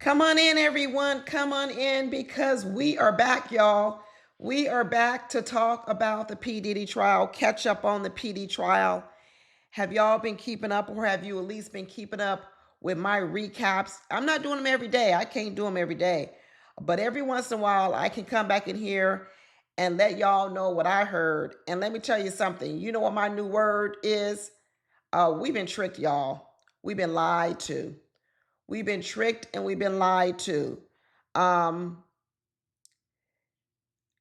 Come on in, everyone. Come on in because we are back, y'all. We are back to talk about the Diddy trial, catch up on the Diddy trial. Have y'all been keeping up, or have you at least been keeping up with my recaps? I'm not doing them every day. I can't do them every day. But every once in a while, I can come back in here and let y'all know what I heard. And let me tell you something. You know what my new word is? We've been tricked, y'all. We've been lied to. We've been tricked and we've been lied to. Um,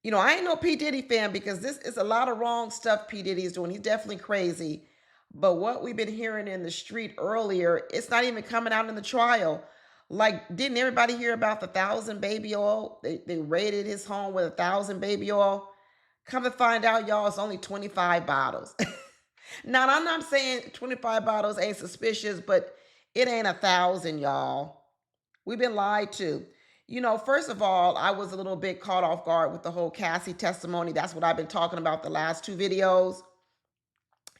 I ain't no P. Diddy fan because this is a lot of wrong stuff P. Diddy is doing. He's definitely crazy. But what we've been hearing in the street earlier, it's not even coming out in the trial. Like, didn't everybody hear about the 1,000 baby oil? They raided his home with 1,000 baby oil. Come to find out, y'all, it's only 25 bottles. Now, I'm not saying 25 bottles ain't suspicious, but it ain't 1,000, y'all. We've been lied to. First of all, I was a little bit caught off guard with the whole Cassie testimony. That's what I've been talking about the last two videos.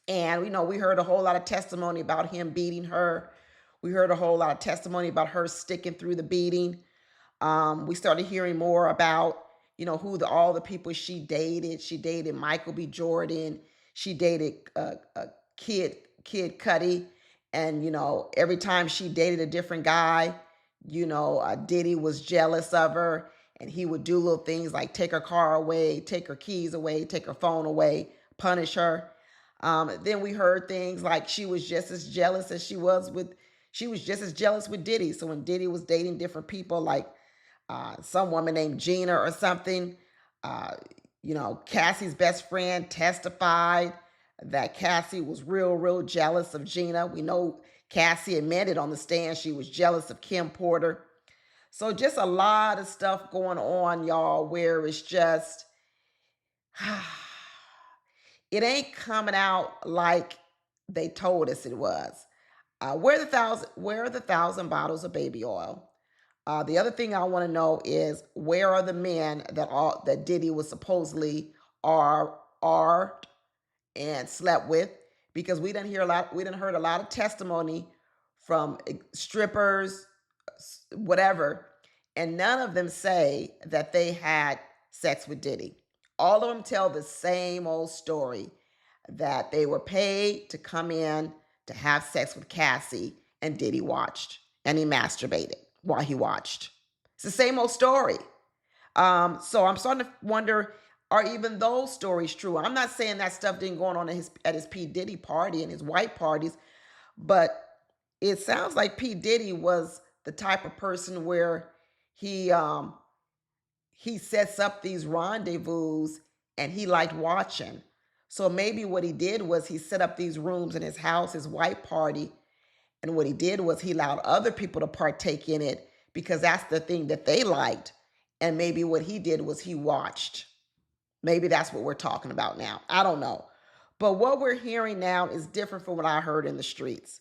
And, we heard a whole lot of testimony about him beating her. We heard a whole lot of testimony about her sticking through the beating. We started hearing more about, all the people she dated. She dated Michael B. Jordan. She dated Kid Cudi. And, every time she dated a different guy, Diddy was jealous of her, and he would do little things like take her car away, take her keys away, take her phone away, punish her. Then we heard things like she was just as jealous as she was with Diddy. So when Diddy was dating different people, like some woman named Gina or something, Cassie's best friend testified that Cassie was real jealous of Gina. We know Cassie admitted on the stand she was jealous of Kim Porter. So just a lot of stuff going on, y'all, where it's just, it ain't coming out like they told us it was. Where are the 1,000 bottles of baby oil? The other thing I want to know is, where are the men that Diddy was supposedly are and slept with? Because we didn't heard a lot of testimony from strippers, whatever, and none of them say that they had sex with Diddy. All of them tell the same old story, that they were paid to come in to have sex with Cassie, and Diddy watched and he masturbated while he watched. It's the same old story. So I'm starting to wonder, are even those stories true? I'm not saying that stuff didn't go on at his P. Diddy party and his white parties, but it sounds like P. Diddy was the type of person where he sets up these rendezvous and he liked watching. So maybe what he did was he set up these rooms in his house, his white party, and what he did was he allowed other people to partake in it because that's the thing that they liked. And maybe what he did was he watched. Maybe that's what we're talking about now. I don't know. But what we're hearing now is different from what I heard in the streets.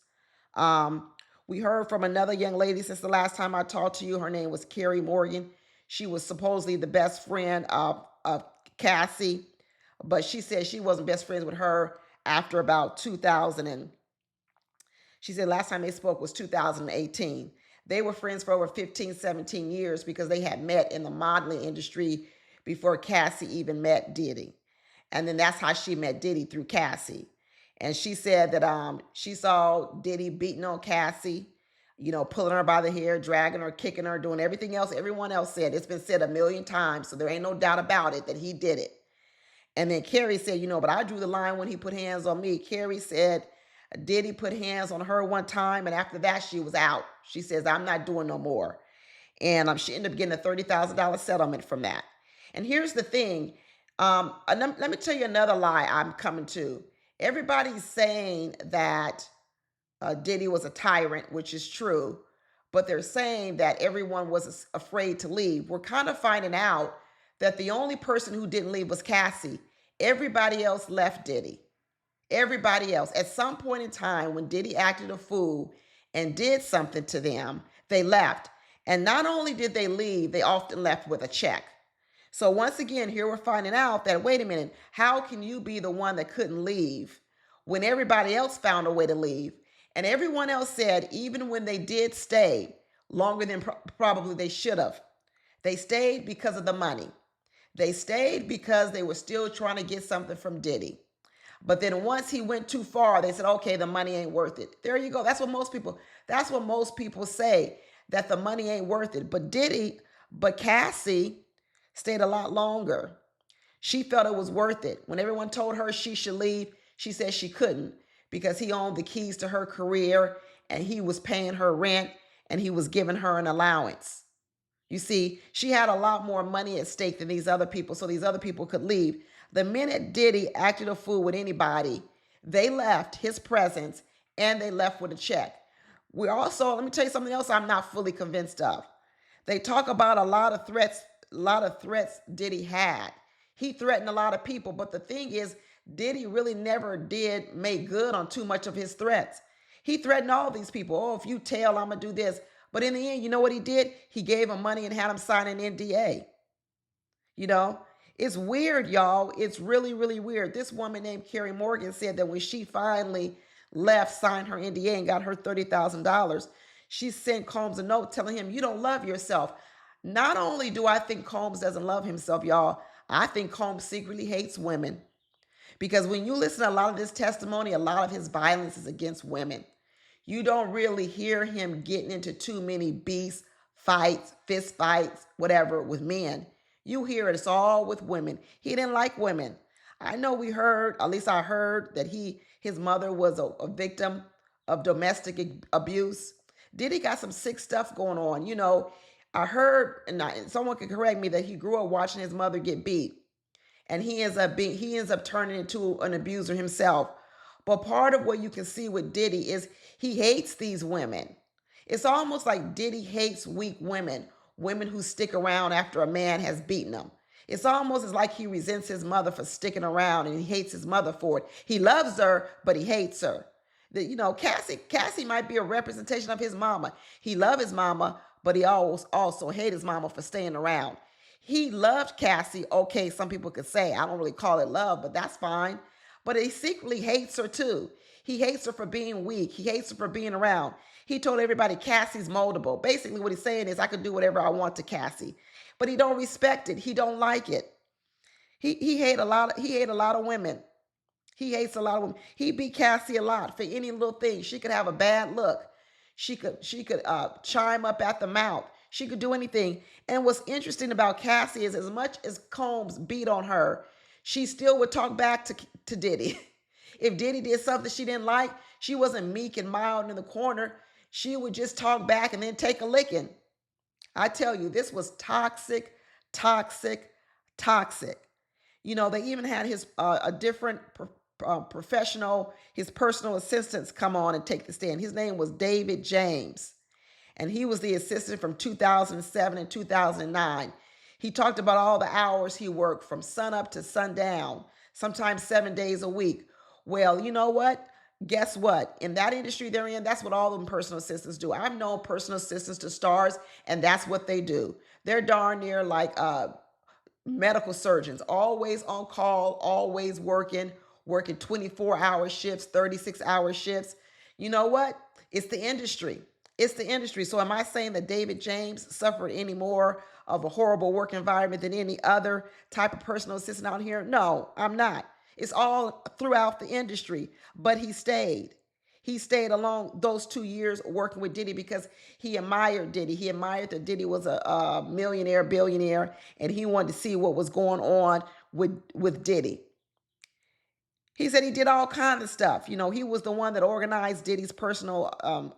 We heard from another young lady since the last time I talked to you. Her name was Carrie Morgan. She was supposedly the best friend of Cassie, but she said she wasn't best friends with her after about 2000. And she said last time they spoke was 2018. They were friends for over 15, 17 years because they had met in the modeling industry before Cassie even met Diddy. And then that's how she met Diddy, through Cassie. And she said that she saw Diddy beating on Cassie, pulling her by the hair, dragging her, kicking her, doing everything else everyone else said. It's been said a million times, so there ain't no doubt about it that he did it. And then Carrie said, but I drew the line when he put hands on me. Carrie said Diddy put hands on her one time, and after that, she was out. She says, I'm not doing no more. And she ended up getting a $30,000 settlement from that. And here's the thing. Let me tell you another lie I'm coming to. Everybody's saying that Diddy was a tyrant, which is true, but they're saying that everyone was afraid to leave. We're kind of finding out that the only person who didn't leave was Cassie. Everybody else left Diddy. Everybody else. At some point in time, when Diddy acted a fool and did something to them, they left. And not only did they leave, they often left with a check. So once again, here we're finding out that, wait a minute, how can you be the one that couldn't leave when everybody else found a way to leave? And everyone else said, even when they did stay, longer than probably they should have. They stayed because of the money. They stayed because they were still trying to get something from Diddy. But then once he went too far, they said, okay, the money ain't worth it. There you go. That's what most people say, that the money ain't worth it. But Cassie stayed a lot longer. She felt it was worth it. When everyone told her she should leave, she said she couldn't because he owned the keys to her career and he was paying her rent and he was giving her an allowance. You see, she had a lot more money at stake than these other people, so these other people could leave. The minute Diddy acted a fool with anybody, they left his presence and they left with a check. Let me tell you something else I'm not fully convinced of. They talk about a lot of threats Diddy had. He threatened a lot of people, but the thing is, Diddy really never did make good on too much of his threats. He threatened all these people. Oh, if you tell, I'm going to do this. But in the end, you know what he did? He gave them money and had them sign an NDA. You know, it's weird, y'all. It's really, really weird. This woman named Carrie Morgan said that when she finally left, signed her NDA, and got her $30,000, she sent Combs a note telling him, you don't love yourself. Not only do I think Combs doesn't love himself, y'all, I think Combs secretly hates women. Because when you listen to a lot of this testimony, a lot of his violence is against women. You don't really hear him getting into too many beast fights, fist fights, whatever, with men. You hear it's all with women. He didn't like women. I know we heard, at least I heard, that his mother was a victim of domestic abuse. Diddy got some sick stuff going on. You know, I heard, and someone could correct me, that he grew up watching his mother get beat, and he ends up turning into an abuser himself. But part of what you can see with Diddy is he hates these women. It's almost like Diddy hates weak women, women who stick around after a man has beaten them. It's almost as like he resents his mother for sticking around and he hates his mother for it. He loves her, but he hates her. Cassie might be a representation of his mama. He loved his mama, but he also hated his mama for staying around. He loved Cassie. Okay, some people could say, I don't really call it love, but that's fine. But he secretly hates her too. He hates her for being weak. He hates her for being around. He told everybody Cassie's moldable. Basically, what he's saying is I could do whatever I want to Cassie. But he don't respect it. He don't like it. He hate a lot of women. He hates a lot of women. He beat Cassie a lot for any little thing. She could have a bad look. She could chime up at the mouth. She could do anything. And what's interesting about Cassie is as much as Combs beat on her, she still would talk back to Diddy. If Diddy did something she didn't like, she wasn't meek and mild in the corner. She would just talk back and then take a licking. I tell you, this was toxic, toxic, toxic. You know, they even had a different professional, his personal assistants come on and take the stand. His name was David James, and he was the assistant from 2007 and 2009. He talked about all the hours he worked from sun up to sundown, sometimes 7 days a week. Well, you know what? Guess what? In that industry they're in, that's what all them personal assistants do. I've known personal assistants to stars, and that's what they do. They're darn near like medical surgeons, always on call, always working 24-hour shifts, 36-hour shifts. You know what? It's the industry. It's the industry. So am I saying that David James suffered any more of a horrible work environment than any other type of personal assistant out here? No, I'm not. It's all throughout the industry, but he stayed. He stayed along those 2 years working with Diddy because he admired Diddy. He admired that Diddy was a millionaire, billionaire, and he wanted to see what was going on with Diddy. He said he did all kinds of stuff. You know, he was the one that organized Diddy's personal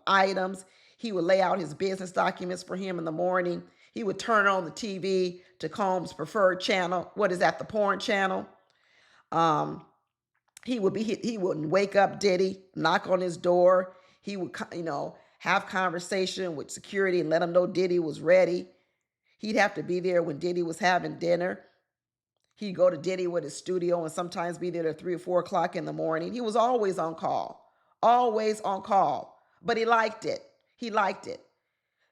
items. He would lay out his business documents for him in the morning. He would turn on the TV to Combs' preferred channel. What is that? The porn channel. He would wake up Diddy, knock on his door. He would, have conversation with security and let him know Diddy was ready. He'd have to be there when Diddy was having dinner. He'd go to Diddy with his studio and sometimes be there at 3 or 4 o'clock in the morning. He was always on call, but he liked it. He liked it.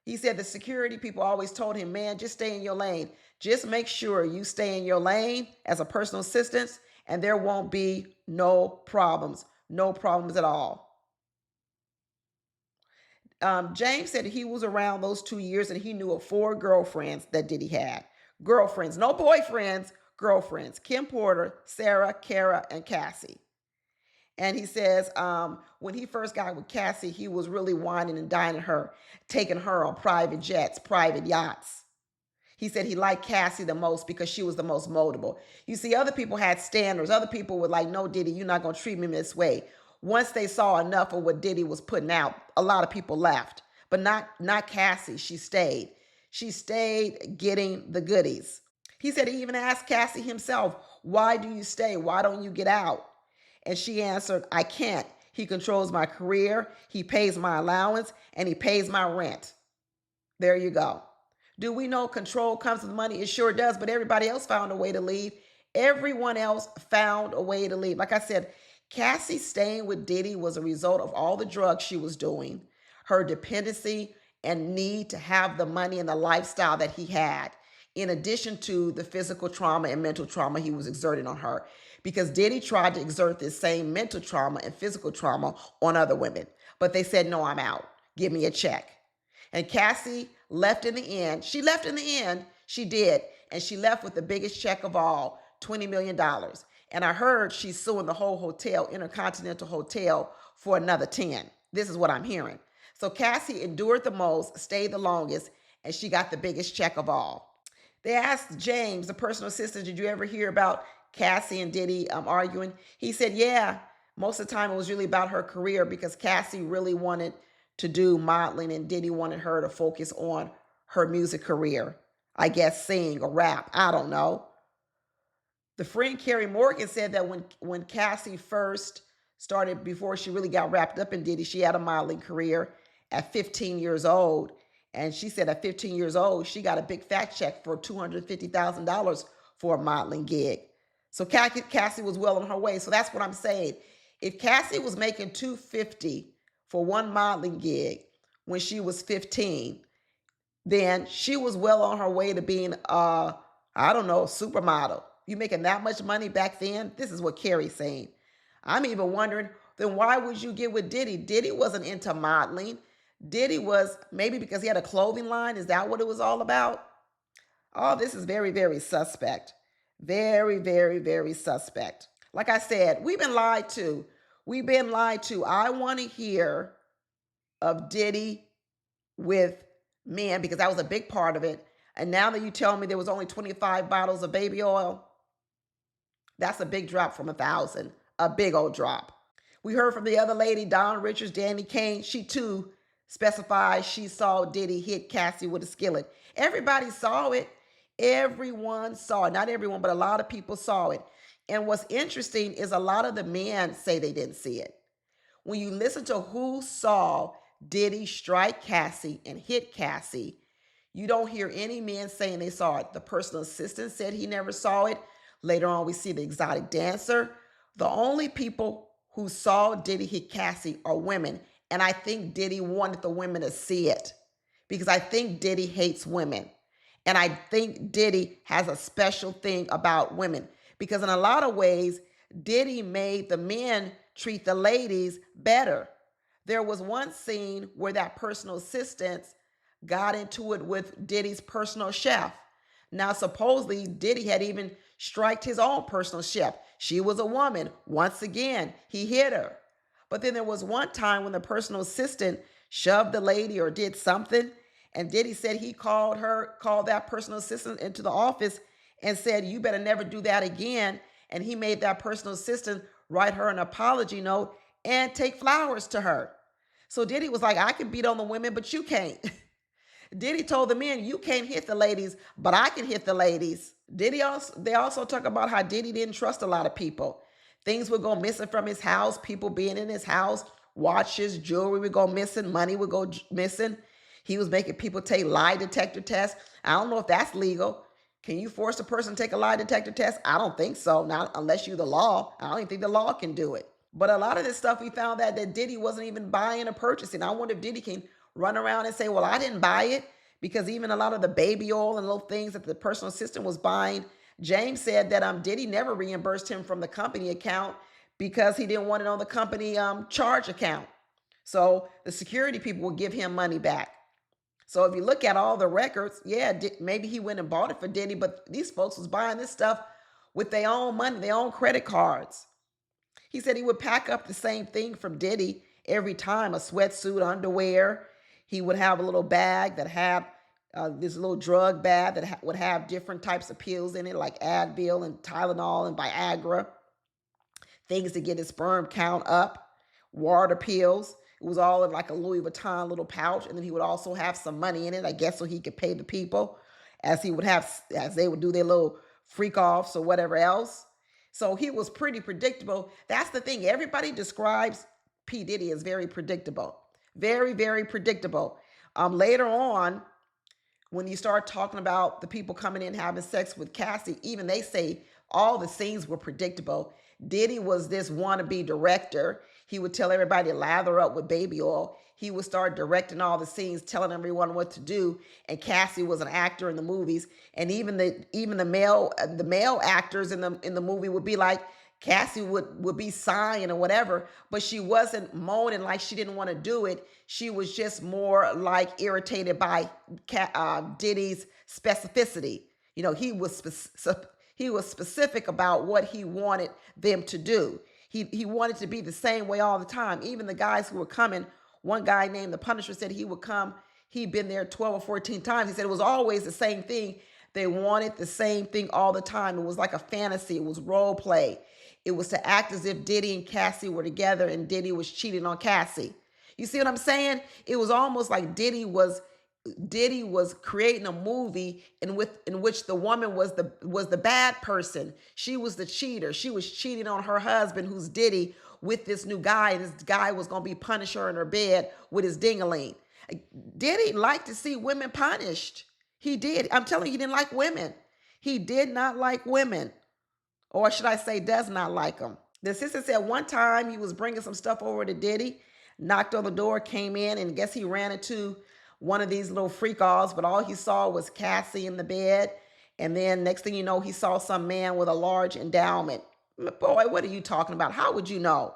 He said the security people always told him, man, just stay in your lane. Just make sure you stay in your lane as a personal assistant and there won't be no problems at all. James said he was around those 2 years and he knew of 4 girlfriends that Diddy had. Girlfriends, no boyfriends, girlfriends. Kim Porter, Sarah, Kara, and Cassie. And he says when he first got with Cassie, he was really whining and dining her, taking her on private jets, private yachts. He said he liked Cassie the most because she was the most moldable. You see, other people had standards. Other people were like, no, Diddy, you're not going to treat me this way. Once they saw enough of what Diddy was putting out, a lot of people left. But not Cassie. She stayed. She stayed getting the goodies. He said he even asked Cassie himself, why do you stay? Why don't you get out? And she answered, I can't. He controls my career. He pays my allowance and he pays my rent. There you go. Do we know control comes with money? It sure does, but everybody else found a way to leave. Everyone else found a way to leave. Like I said, Cassie staying with Diddy was a result of all the drugs she was doing, her dependency and need to have the money and the lifestyle that he had, in addition to the physical trauma and mental trauma he was exerting on her. Because Diddy tried to exert this same mental trauma and physical trauma on other women. But they said, no, I'm out. Give me a check. And Cassie left in the end. She left in the end. She did. And she left with the biggest check of all, $20 million. And I heard she's suing the whole hotel, Intercontinental Hotel, for another 10. This is what I'm hearing. So Cassie endured the most, stayed the longest, and she got the biggest check of all. They asked James, the personal assistant, did you ever hear about Cassie and Diddy arguing? He said, yeah, most of the time it was really about her career because Cassie really wanted to do modeling and Diddy wanted her to focus on her music career. I guess sing or rap. I don't know. The friend Carrie Morgan said that when Cassie first started, before she really got wrapped up in Diddy, she had a modeling career at 15 years old. And she said at 15 years old, she got a big fat check for $250,000 for a modeling gig. So Cassie was well on her way. So that's what I'm saying. If Cassie was making $250 for one modeling gig when she was 15, then she was well on her way to being, I don't know, a supermodel. You making that much money back then? This is what Carrie's saying. I'm even wondering, then why would you get with Diddy? Diddy wasn't into modeling. Diddy was, maybe because he had a clothing line. Is that what it was all about? Oh, this is very, very suspect. Very, very, very suspect. Like I said, we've been lied to. We've been lied to. I want to hear of Diddy with men because that was a big part of it. And now that you tell me there was only 25 bottles of baby oil, that's a big drop from 1,000. A big old drop. We heard from the other lady, Don Richards, Danny Kane. She too specified she saw Diddy hit Cassie with a skillet. Everybody saw it. Everyone saw it. Not everyone, but a lot of people saw it. And what's interesting is a lot of the men say they didn't see it. When you listen to who saw Diddy strike Cassie and hit Cassie, you don't hear any men saying they saw it. The personal assistant said he never saw it. Later on, we see the exotic dancer. The only people who saw Diddy hit Cassie are women. And I think Diddy wanted the women to see it because I think Diddy hates women. And I think Diddy has a special thing about women because in a lot of ways, Diddy made the men treat the ladies better. There was one scene where that personal assistant got into it with Diddy's personal chef. Now, supposedly, Diddy had even striked his own personal chef. She was a woman. Once again, he hit her. But then there was one time when the personal assistant shoved the lady or did something, and Diddy said he called that personal assistant into the office and said, you better never do that again. And he made that personal assistant write her an apology note and take flowers to her. So Diddy was like, I can beat on the women, but you can't. Diddy told the men, you can't hit the ladies, but I can hit the ladies. They also talk about how Diddy didn't trust a lot of people. Things would go missing from his house, people being in his house, watches, jewelry would go missing, money would go missing. He was making people take lie detector tests. I don't know if that's legal. Can you force a person to take a lie detector test? I don't think so. Not unless you're the law. I don't even think the law can do it. But a lot of this stuff we found that Diddy wasn't even buying or purchasing. I wonder if Diddy can run around and say, well, I didn't buy it, because even a lot of the baby oil and little things that the personal assistant was buying, James said that Diddy never reimbursed him from the company account because he didn't want it on the company charge account. So the security people will give him money back. So if you look at all the records, yeah, maybe he went and bought it for Diddy, but these folks was buying this stuff with their own money, their own credit cards. He said he would pack up the same thing from Diddy every time, a sweatsuit, underwear. He would have a little bag that had this little drug bag that would have different types of pills in it, like Advil and Tylenol and Viagra, things to get his sperm count up, water pills. It was all in like a Louis Vuitton little pouch. And then he would also have some money in it, I guess, so he could pay the people as they would do their little freak offs or whatever else. So he was pretty predictable. That's the thing. Everybody describes P. Diddy as very predictable. Very, very predictable. Later on, when you start talking about the people coming in having sex with Cassie, even they say all the scenes were predictable. Diddy was this wannabe director. He would tell everybody to lather up with baby oil. He would start directing all the scenes, telling everyone what to do. And Cassie was an actor in the movies. And even the male actors in the movie would be like, Cassie would be sighing or whatever, but she wasn't moaning like she didn't want to do it. She was just more like irritated by Diddy's specificity. You know, he was specific about what he wanted them to do. He wanted to be the same way all the time. Even the guys who were coming, one guy named the Punisher said he would come. He'd been there 12 or 14 times. He said it was always the same thing. They wanted the same thing all the time. It was like a fantasy. It was role play. It was to act as if Diddy and Cassie were together and Diddy was cheating on Cassie. You see what I'm saying? It was almost like Diddy was creating a movie in which the woman was the bad person. She was the cheater. She was cheating on her husband, who's Diddy, with this new guy, and this guy was gonna be punish her in her bed with his ding-a-ling. Diddy liked to see women punished. He did. I'm telling you, he didn't like women. He did not like women. Or should I say, does not like them. The assistant said one time he was bringing some stuff over to Diddy, knocked on the door, came in, and guess he ran into one of these little freak-offs, but all he saw was Cassie in the bed. And then next thing you know, he saw some man with a large endowment. Boy, what are you talking about? How would you know?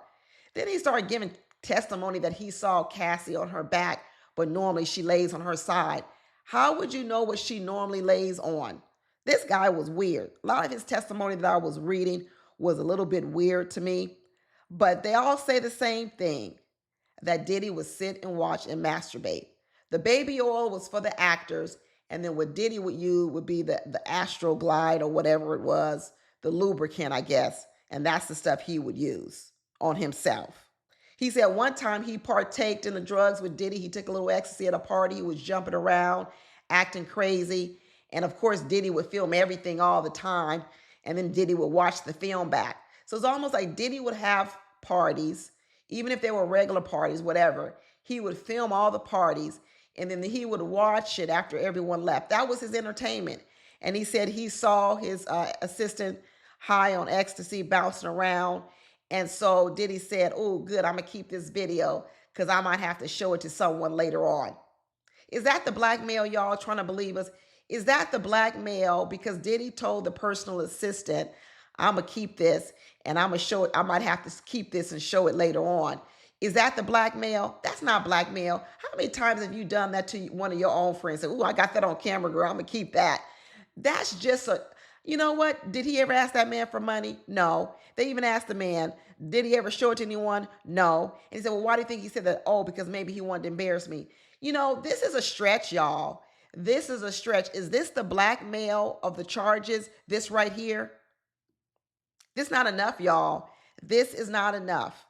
Then he started giving testimony that he saw Cassie on her back, but normally she lays on her side. How would you know what she normally lays on? This guy was weird. A lot of his testimony that I was reading was a little bit weird to me, but they all say the same thing, that Diddy would sit and watch and masturbate. The baby oil was for the actors, and then what Diddy would use would be the Astro Glide or whatever it was, the lubricant, I guess, and that's the stuff he would use on himself. He said one time he partaked in the drugs with Diddy. He took a little ecstasy at a party. He was jumping around, acting crazy. And of course, Diddy would film everything all the time. And then Diddy would watch the film back. So it's almost like Diddy would have parties, even if they were regular parties, whatever. He would film all the parties and then he would watch it after everyone left. That was his entertainment. And he said he saw his assistant high on ecstasy bouncing around. And so Diddy said, oh, good, I'm going to keep this video because I might have to show it to someone later on. Is that the blackmail, y'all, trying to believe us? Is that the blackmail? Because Diddy told the personal assistant, I'm going to keep this and I'm going to show it. I might have to keep this and show it later on. Is that the blackmail? That's not blackmail. How many times have you done that to one of your own friends? Say, oh, I got that on camera, girl. I'm going to keep that. That's just you know what? Did he ever ask that man for money? No. They even asked the man, did he ever show it to anyone? No. And he said, well, why do you think he said that? Oh, because maybe he wanted to embarrass me. You know, this is a stretch, y'all. This is a stretch. Is this the blackmail of the charges? This right here? This not enough, y'all. This is not enough.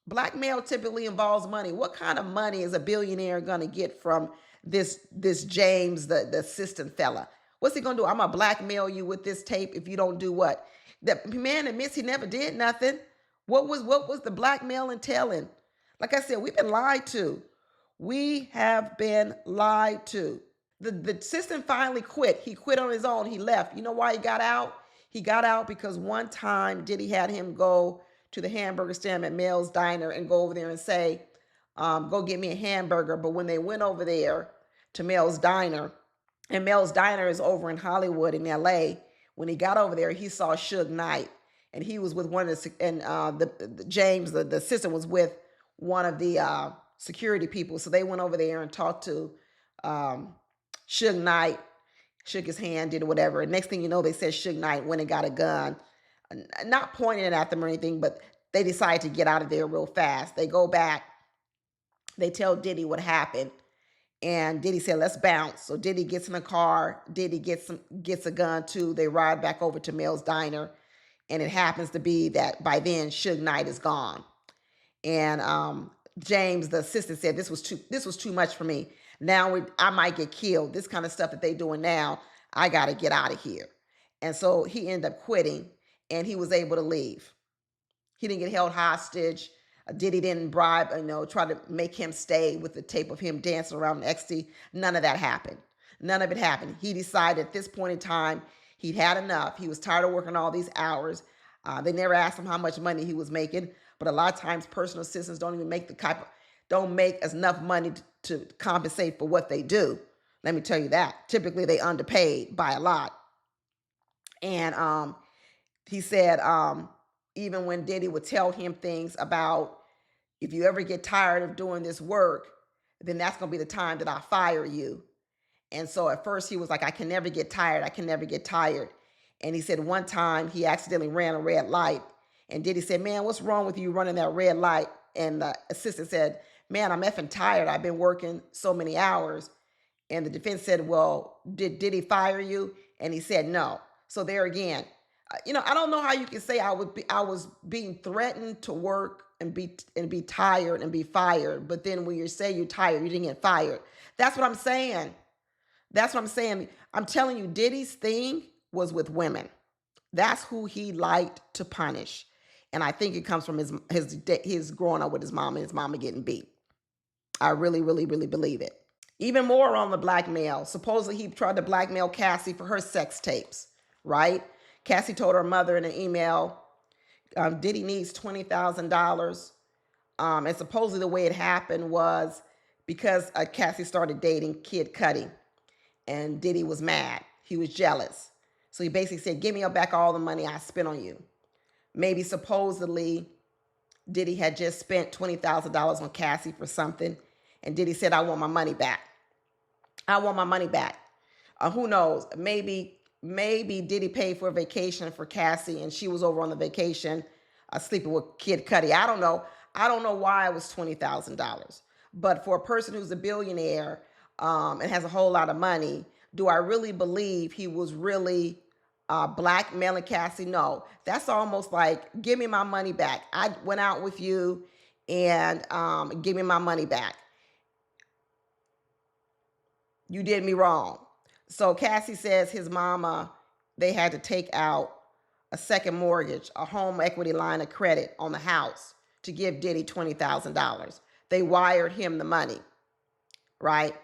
Blackmail typically involves money. What kind of money is a billionaire going to get from this James, the assistant fella? What's he going to do? I'm going to blackmail you with this tape if you don't do what? The man admits he never did nothing. What was the blackmail entailing? Like I said, we've been lied to. We have been lied to. The assistant finally quit. He quit on his own. He left. You know why he got out? He got out because one time Diddy had him go to the hamburger stand at Mel's Diner and go over there and say, go get me a hamburger. But when they went over there to Mel's Diner, and Mel's Diner is over in Hollywood in LA, when he got over there, he saw Suge Knight. and he was with one of the James, the assistant, was with one of the security people. So they went over there and talked to um, Suge Knight, shook his hand, did whatever. And next thing you know, they said Suge Knight went and got a gun, not pointing it at them or anything, but they decided to get out of there real fast. They go back, they tell Diddy what happened, and Diddy said, "Let's bounce." So Diddy gets in the car. Diddy gets a gun too. They ride back over to Mel's diner, and it happens to be that by then Suge Knight is gone. And James, the assistant, said this was too much for me. Now I might get killed. This kind of stuff that they doing now, I got to get out of here. And so he ended up quitting, and he was able to leave. He didn't get held hostage. Diddy didn't bribe, try to make him stay with the tape of him dancing around ecstasy. None of that happened. None of it happened. He decided at this point in time he'd had enough. He was tired of working all these hours. They never asked him how much money he was making, but a lot of times personal assistants don't even make don't make enough money to compensate for what they do. Let me tell you that. Typically, they underpaid by a lot. And he said even when Diddy would tell him things about, if you ever get tired of doing this work, then that's going to be the time that I fire you. And so at first he was like, I can never get tired. I can never get tired. And he said one time he accidentally ran a red light. And Diddy said, "Man, what's wrong with you running that red light?" And the assistant said, "Man, I'm effing tired. I've been working so many hours." And the defense said, "Well, did Diddy fire you?" And he said, "No." So there again, I don't know how you can say I was being threatened to work and be tired and be fired. But then when you say you're tired, you didn't get fired. That's what I'm saying. That's what I'm saying. I'm telling you, Diddy's thing was with women. That's who he liked to punish. And I think it comes from his growing up with his mom and his mama getting beat. I really, really, really believe it. Even more on the blackmail. Supposedly he tried to blackmail Cassie for her sex tapes, right? Cassie told her mother in an email, Diddy needs $20,000. And supposedly the way it happened was because Cassie started dating Kid Cudi, and Diddy was mad. He was jealous. So he basically said, "Give me back all the money I spent on you." Maybe supposedly Diddy had just spent $20,000 on Cassie for something, and Diddy said, "I want my money back. I want my money back." Who knows? Maybe Diddy paid for a vacation for Cassie, and she was over on the vacation sleeping with Kid Cudi. I don't know. I don't know why it was $20,000. But for a person who's a billionaire and has a whole lot of money, do I really believe he was really blackmailing Cassie? No. That's almost like, give me my money back. I went out with you, and give me my money back. You did me wrong. So Cassie says his mama, they had to take out a second mortgage, a home equity line of credit on the house to give Diddy $20,000. They wired him the money, right?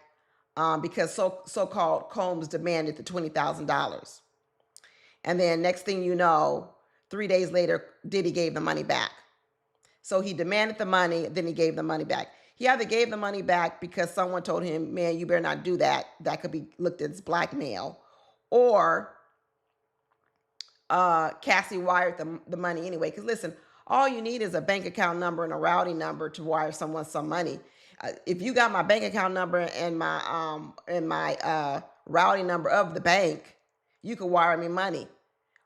Because so-called Combs demanded the $20,000. And then next thing you know, 3 days later, Diddy gave the money back. So he demanded the money, then he gave the money back. He either gave the money back because someone told him, "Man, you better not do that. That could be looked at as blackmail." Or Cassie wired the money anyway. Because listen, all you need is a bank account number and a routing number to wire someone some money. If you got my bank account number and my routing number of the bank, you could wire me money.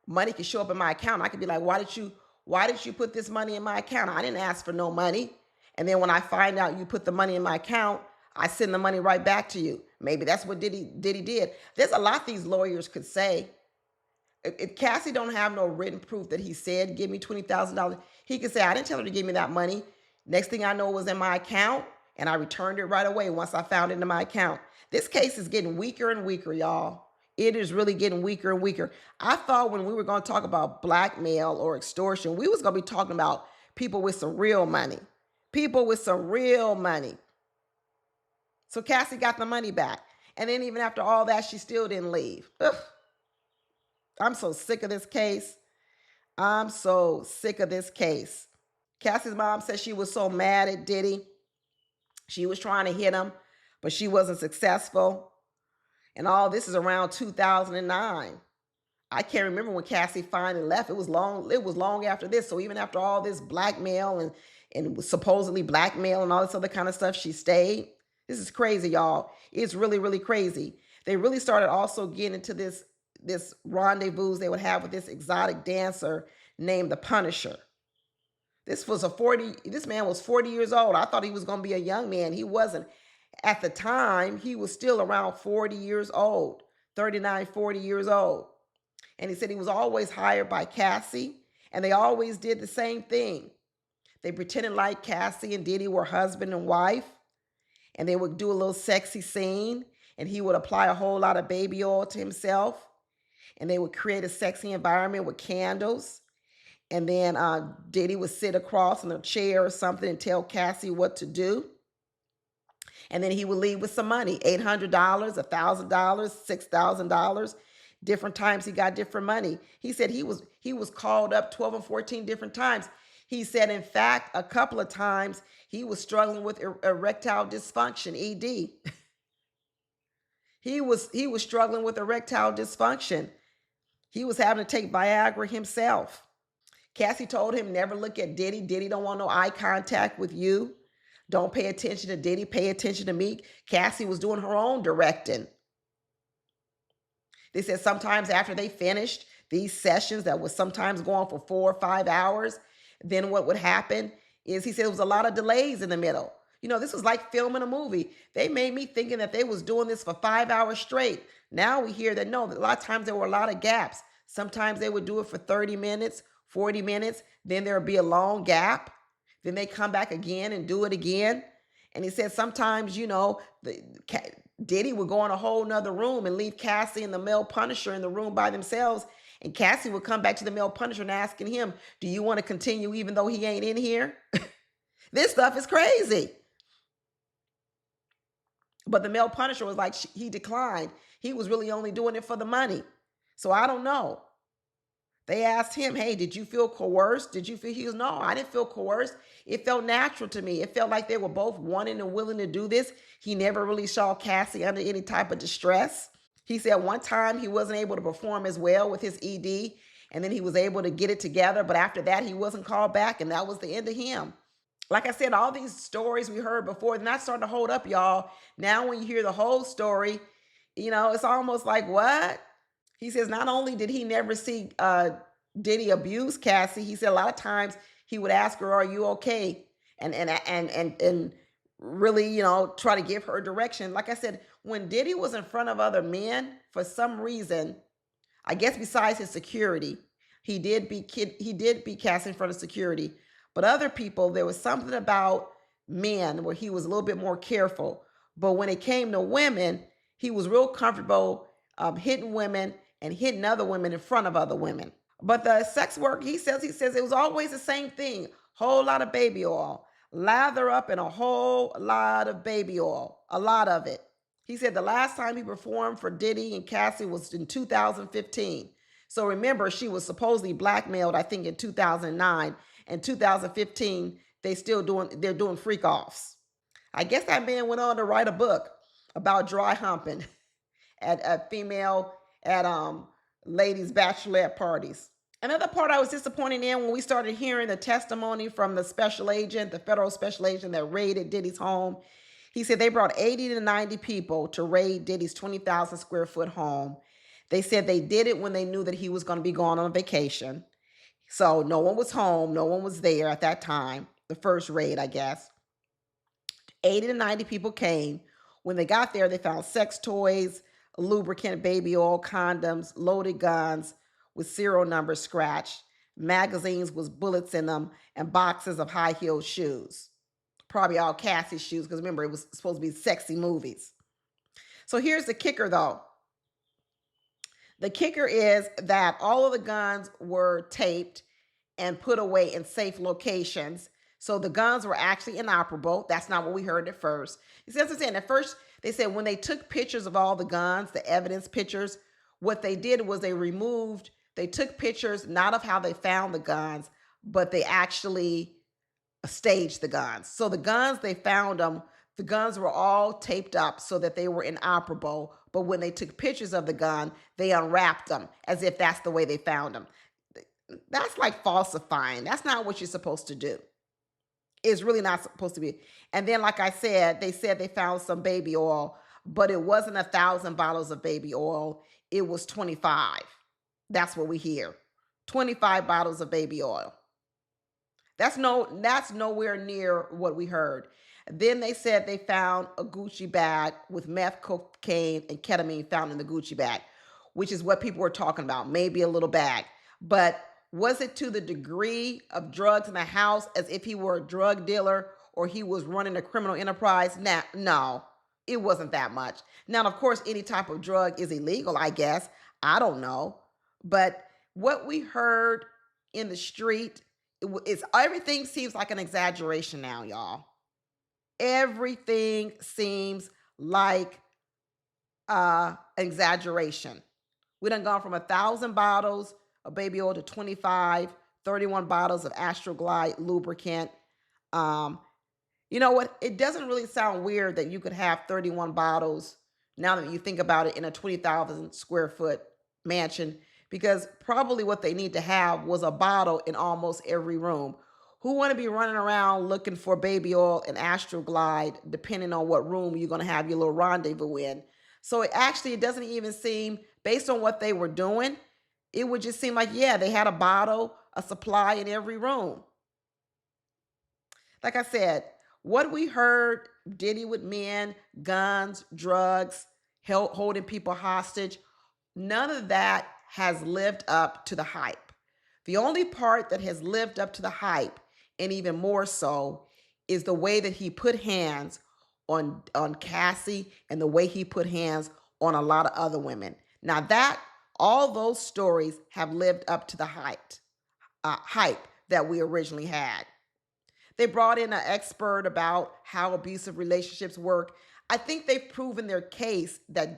Money could show up in my account. I could be like, why did you put this money in my account? I didn't ask for no money. And then when I find out you put the money in my account, I send the money right back to you. Maybe that's what Diddy did. There's a lot these lawyers could say. If Cassie don't have no written proof that he said, "Give me $20,000, he could say, "I didn't tell her to give me that money. Next thing I know, it was in my account, and I returned it right away once I found it in my account." This case is getting weaker and weaker, y'all. It is really getting weaker and weaker. I thought when we were going to talk about blackmail or extortion, we was going to be talking about people with some real money. People with some real money. So Cassie got the money back. And then even after all that, she still didn't leave. Ugh. I'm so sick of this case. I'm so sick of this case. Cassie's mom said she was so mad at Diddy. She was trying to hit him, but she wasn't successful. And all this is around 2009. I can't remember when Cassie finally left. It was long. It was long after this. So even after all this blackmail and supposedly blackmail and all this other kind of stuff, she stayed. This is crazy, y'all. It's really, really crazy. They really started also getting into this rendezvous they would have with this exotic dancer named the Punisher. This man was 40 years old. I thought he was going to be a young man. He wasn't. At the time, he was still around 40 years old, 39, 40 years old. And he said he was always hired by Cassie, and they always did the same thing. They pretended like Cassie and Diddy were husband and wife, and they would do a little sexy scene, and he would apply a whole lot of baby oil to himself, and they would create a sexy environment with candles. And then Diddy would sit across in a chair or something and tell Cassie what to do. And then he would leave with some money, $800, $1,000, $6,000. Different times he got different money. He said he was called up 12 or 14 different times. He said, in fact, a couple of times he was struggling with erectile dysfunction, ED. He was struggling with erectile dysfunction. He was having to take Viagra himself. Cassie told him, never look at Diddy. Diddy don't want no eye contact with you. Don't pay attention to Diddy. Pay attention to me. Cassie was doing her own directing. They said sometimes after they finished these sessions that was sometimes going for 4 or 5 hours, then what would happen is he said there was a lot of delays in the middle. You know, this was like filming a movie. They made me thinking that they was doing this for 5 hours straight. Now we hear that no, a lot of times there were a lot of gaps. Sometimes they would do it for 30 minutes, 40 minutes. Then there would be a long gap. Then they come back again and do it again. And he said sometimes, you know, Diddy would go in a whole nother room and leave Cassie and the male Punisher in the room by themselves. And Cassie would come back to the male Punisher and asking him, do you want to continue even though he ain't in here? This stuff is crazy. But the male Punisher was like, he declined. He was really only doing it for the money. So I don't know. They asked him, hey, did you feel coerced? Did you feel? He goes, no, I didn't feel coerced. It felt natural to me. It felt like they were both wanting and willing to do this. He never really saw Cassie under any type of distress. He said one time he wasn't able to perform as well with his ED, and then he was able to get it together. But after that, he wasn't called back, and that was the end of him. Like I said, all these stories we heard before, they're not starting to hold up, y'all. Now when you hear the whole story, you know, it's almost like, what? He says not only did he never see Diddy abuse Cassie, he said a lot of times he would ask her, are you okay? And really, you know, try to give her direction. Like I said, when Diddy was in front of other men, for some reason, I guess besides his security, he did beat Cassie in front of security. But other people, there was something about men where he was a little bit more careful. But when it came to women, he was real comfortable hitting women and hitting other women in front of other women. But the sex work, he says it was always the same thing. Whole lot of baby oil. Lather up in a whole lot of baby oil. A lot of it. He said the last time he performed for Diddy and Cassie was in 2015. So remember, she was supposedly blackmailed, I think, in 2009. In 2015, they're doing freak offs. I guess that man went on to write a book about dry humping at ladies' bachelorette parties. Another part I was disappointed in when we started hearing the testimony from the special agent, the federal special agent that raided Diddy's home. He said they brought 80 to 90 people to raid Diddy's 20,000 square foot home. They said they did it when they knew that he was going to be going on vacation. So no one was home. No one was there at that time. The first raid, I guess. 80 to 90 people came. When they got there, they found sex toys, lubricant, baby oil, condoms, loaded guns with serial numbers scratched, magazines with bullets in them, and boxes of high-heeled shoes. Probably all Cassie's shoes, because remember, it was supposed to be sexy movies. So here's the kicker, though. The kicker is that all of the guns were taped and put away in safe locations. So the guns were actually inoperable. That's not what we heard at first. You see what I'm saying? At first, they said when they took pictures of all the guns, the evidence pictures, what they did was they took pictures not of how they found the guns, but they actually staged the guns. So the guns, they found them The guns were all taped up so that they were inoperable. But when they took pictures of the gun, they unwrapped them as if that's the way they found them. That's like falsifying. That's not what you're supposed to do. It's really not supposed to be. And then, like I said they found some baby oil, but it wasn't 1,000 bottles of baby oil. It was 25. That's what we hear. 25 bottles of baby oil. That's nowhere near what we heard. Then they said they found a Gucci bag with meth, cocaine, and ketamine found in the Gucci bag, which is what people were talking about, maybe a little bag. But was it to the degree of drugs in the house as if he were a drug dealer or he was running a criminal enterprise? Nah, no, it wasn't that much. Now, of course, any type of drug is illegal, I guess. I don't know. But what we heard in the street, it's everything seems like an exaggeration now, y'all. Everything seems like an exaggeration. We done gone from 1,000 bottles of baby oil to 25, 31 bottles of Astroglide lubricant. You know what? It doesn't really sound weird that you could have 31 bottles now that you think about it in a 20,000 square foot mansion, because probably what they need to have was a bottle in almost every room. Who want to be running around looking for baby oil and Astroglide, depending on what room you're going to have your little rendezvous in? So it doesn't even seem, based on what they were doing, it would just seem like, yeah, they had a bottle, a supply in every room. Like I said, what we heard, Diddy with men, guns, drugs, holding people hostage, none of that has lived up to the hype. The only part that has lived up to the hype, and even more so, is the way that he put hands on Cassie and the way he put hands on a lot of other women. Now all those stories have lived up to the hype that we originally had. They brought in an expert about how abusive relationships work. I think they've proven their case that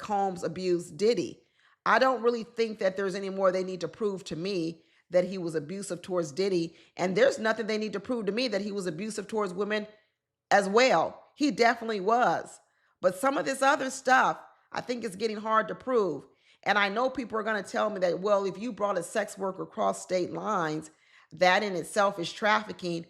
Combs abused Diddy. I don't really think that there's any more they need to prove to me that he was abusive towards Diddy. And there's nothing they need to prove to me that he was abusive towards women as well. He definitely was. But some of this other stuff, I think is getting hard to prove. And I know people are going to tell me that, well, if you brought a sex worker across state lines, that in itself is trafficking.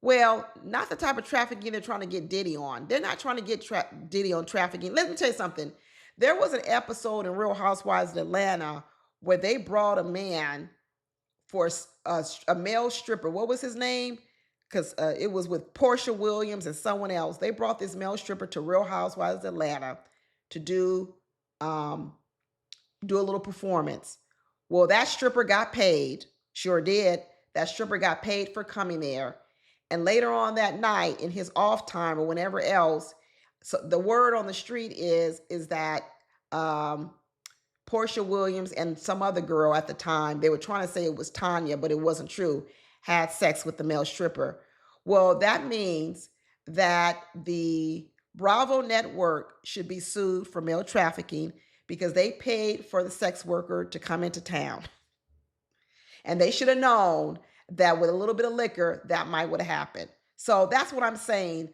Well, not the type of trafficking they're trying to get Diddy on. They're not trying to get Diddy on trafficking. Let me tell you something. There was an episode in Real Housewives of Atlanta where they brought a man for a male stripper. What was his name? Because it was with Portia Williams and someone else. They brought this male stripper to Real Housewives of Atlanta to do a little performance. Well, that stripper got paid. Sure did. That stripper got paid for coming there. And later on that night, in his off time or whenever else, so the word on the street is that Portia Williams and some other girl at the time, they were trying to say it was Tanya, but it wasn't true, had sex with the male stripper. Well, that means that the Bravo network should be sued for male trafficking because they paid for the sex worker to come into town. And they should have known that with a little bit of liquor, that might would have happened. So that's what I'm saying.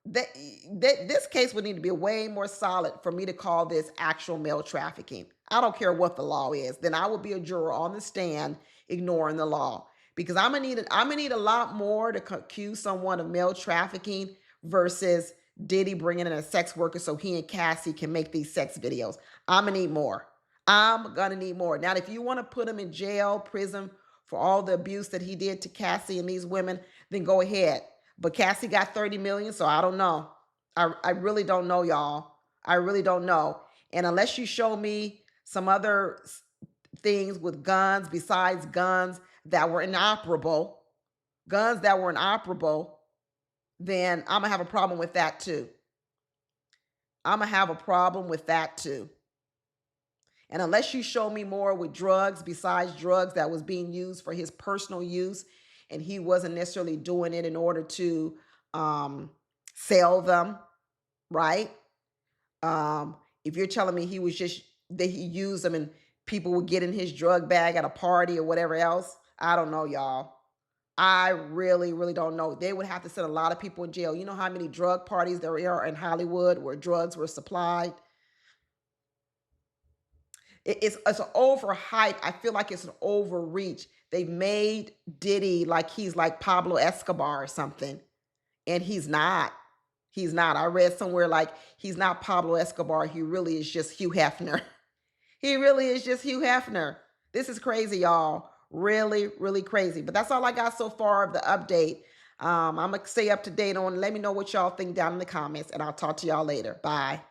This case would need to be way more solid for me to call this actual male trafficking. I don't care what the law is. Then I will be a juror on the stand ignoring the law, because I'm gonna need a lot more to accuse someone of male trafficking versus Diddy bringing in a sex worker so he and Cassie can make these sex videos. I'm gonna need more. I'm gonna need more. Now, if you want to put him in jail, prison for all the abuse that he did to Cassie and these women, then go ahead. But Cassie got 30 million, so I don't know. I really don't know, y'all. I really don't know. And unless you show me some other things with guns besides guns that were inoperable, then I'm gonna have a problem with that too. I'm gonna have a problem with that too. And unless you show me more with drugs besides drugs that was being used for his personal use, and he wasn't necessarily doing it in order to sell them, right? If you're telling me he was just, that he used them and people would get in his drug bag at a party or whatever else, I don't know, y'all. I really, really don't know. They would have to send a lot of people in jail. You know how many drug parties there are in Hollywood where drugs were supplied? It's an overhype. I feel like it's an overreach. They've made Diddy like he's like Pablo Escobar or something, and he's not. He's not. I read somewhere like he's not Pablo Escobar. He really is just Hugh Hefner. He really is just Hugh Hefner. This is crazy, y'all. Really, really crazy. But that's all I got so far of the update. I'm going to stay up to date on. Let me know what y'all think down in the comments, and I'll talk to y'all later. Bye.